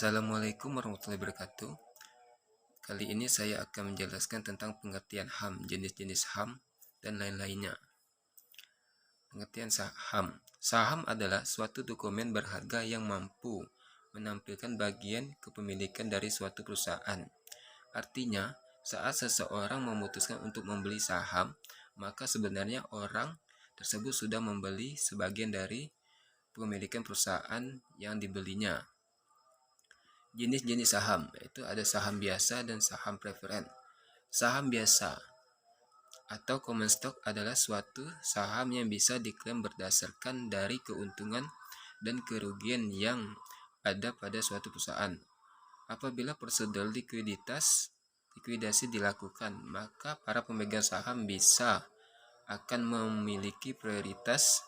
Assalamualaikum warahmatullahi wabarakatuh. Kali ini saya akan menjelaskan tentang pengertian HAM, jenis-jenis HAM, dan lain-lainnya. Pengertian saham. Saham adalah suatu dokumen berharga yang mampu menampilkan bagian kepemilikan dari suatu perusahaan. Artinya, saat seseorang memutuskan untuk membeli saham, maka sebenarnya orang tersebut sudah membeli sebagian dari kepemilikan perusahaan yang dibelinya. Jenis-jenis saham, yaitu ada saham biasa dan saham preferen. Saham biasa atau common stock adalah suatu saham yang bisa diklaim berdasarkan dari keuntungan dan kerugian yang ada pada suatu perusahaan. Apabila prosedur likuidasi dilakukan, maka para pemegang saham bisa akan memiliki prioritas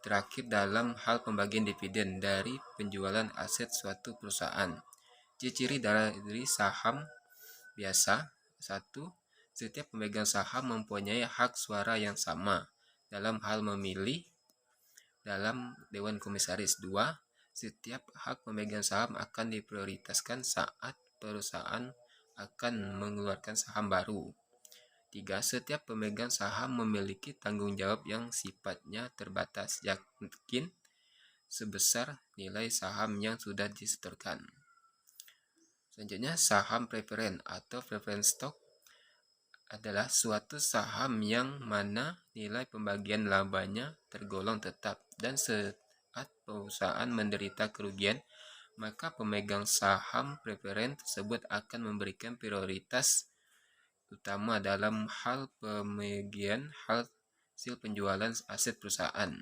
terakhir dalam hal pembagian dividen dari penjualan aset suatu perusahaan. Ciri-ciri dari saham biasa: 1. Setiap pemegang saham mempunyai hak suara yang sama dalam hal memilih dalam Dewan Komisaris. 2. Setiap hak pemegang saham akan diprioritaskan saat perusahaan akan mengeluarkan saham baru. 3. Setiap pemegang saham memiliki tanggung jawab yang sifatnya terbatas, yakin sebesar nilai saham yang sudah disetorkan. Selanjutnya, saham preferen atau preference stock adalah suatu saham yang mana nilai pembagian labanya tergolong tetap, dan saat perusahaan menderita kerugian, maka pemegang saham preferen tersebut akan memberikan prioritas utama dalam hal pembagian hasil penjualan aset perusahaan.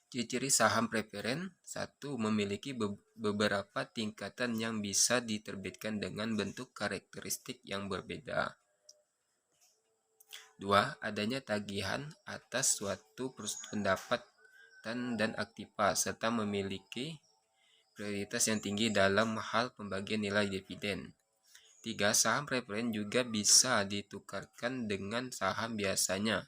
Ciri-ciri saham preferen: 1. Memiliki beberapa tingkatan yang bisa diterbitkan dengan bentuk karakteristik yang berbeda. 2. Adanya tagihan atas suatu pendapatan dan aktiva, serta memiliki prioritas yang tinggi dalam hal pembagian nilai dividen. 3. Saham preferen juga bisa ditukarkan dengan saham biasanya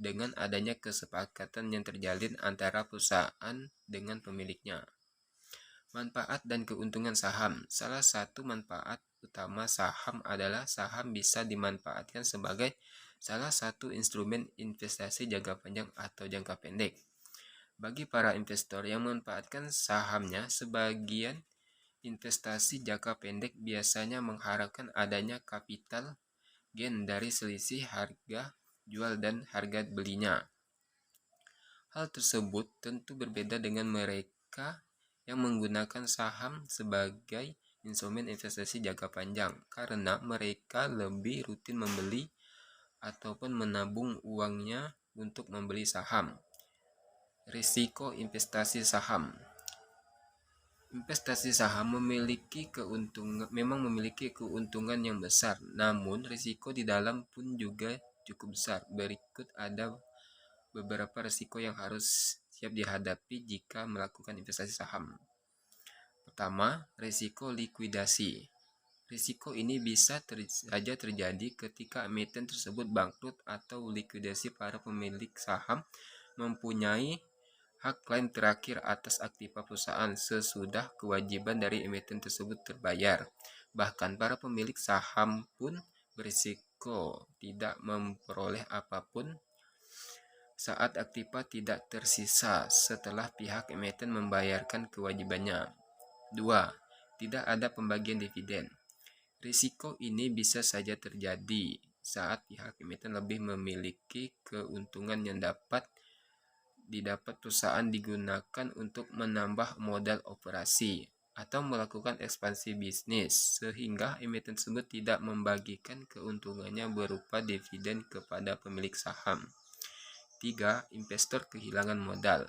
dengan adanya kesepakatan yang terjalin antara perusahaan dengan pemiliknya. Manfaat dan keuntungan saham. Salah satu manfaat utama saham adalah saham bisa dimanfaatkan sebagai salah satu instrumen investasi jangka panjang atau jangka pendek. Bagi para investor yang memanfaatkan sahamnya, sebagian investasi jangka pendek biasanya mengharapkan adanya capital gain dari selisih harga jual dan harga belinya. Hal tersebut tentu berbeda dengan mereka yang menggunakan saham sebagai instrumen investasi jangka panjang, karena mereka lebih rutin membeli ataupun menabung uangnya untuk membeli saham. Risiko investasi saham. Investasi saham memang memiliki keuntungan yang besar, namun risiko di dalam pun juga cukup besar. Berikut ada beberapa risiko yang harus siap dihadapi jika melakukan investasi saham. Pertama, risiko likuidasi. Risiko ini bisa saja terjadi ketika emiten tersebut bangkrut atau likuidasi. Para pemilik saham mempunyai hak klaim terakhir atas aktiva perusahaan sesudah kewajiban dari emiten tersebut terbayar. Bahkan para pemilik saham pun berisiko tidak memperoleh apapun saat aktiva tidak tersisa setelah pihak emiten membayarkan kewajibannya. 2. Tidak ada pembagian dividen. Risiko ini bisa saja terjadi saat pihak emiten lebih memiliki keuntungan yang didapat perusahaan digunakan untuk menambah modal operasi atau melakukan ekspansi bisnis, sehingga emiten tersebut tidak membagikan keuntungannya berupa dividen kepada pemilik saham. 3. Investor kehilangan modal.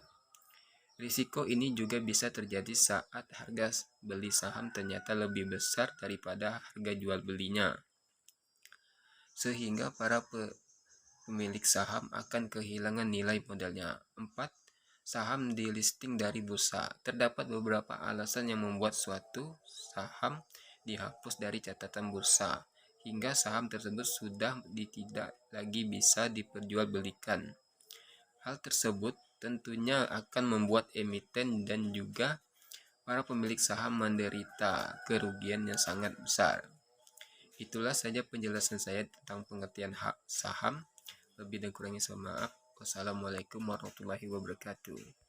Risiko ini juga bisa terjadi saat harga beli saham ternyata lebih besar daripada harga jual belinya, sehingga para pemilik saham akan kehilangan nilai modalnya. 4. Saham delisting dari bursa. Terdapat beberapa alasan yang membuat suatu saham dihapus dari catatan bursa, hingga saham tersebut sudah tidak lagi bisa diperjualbelikan. Hal tersebut tentunya akan membuat emiten dan juga para pemilik saham menderita kerugian yang sangat besar. Itulah saja penjelasan saya tentang pengertian hak saham. Lebih dan kurangnya saya maaf. Wassalamualaikum warahmatullahi wabarakatuh.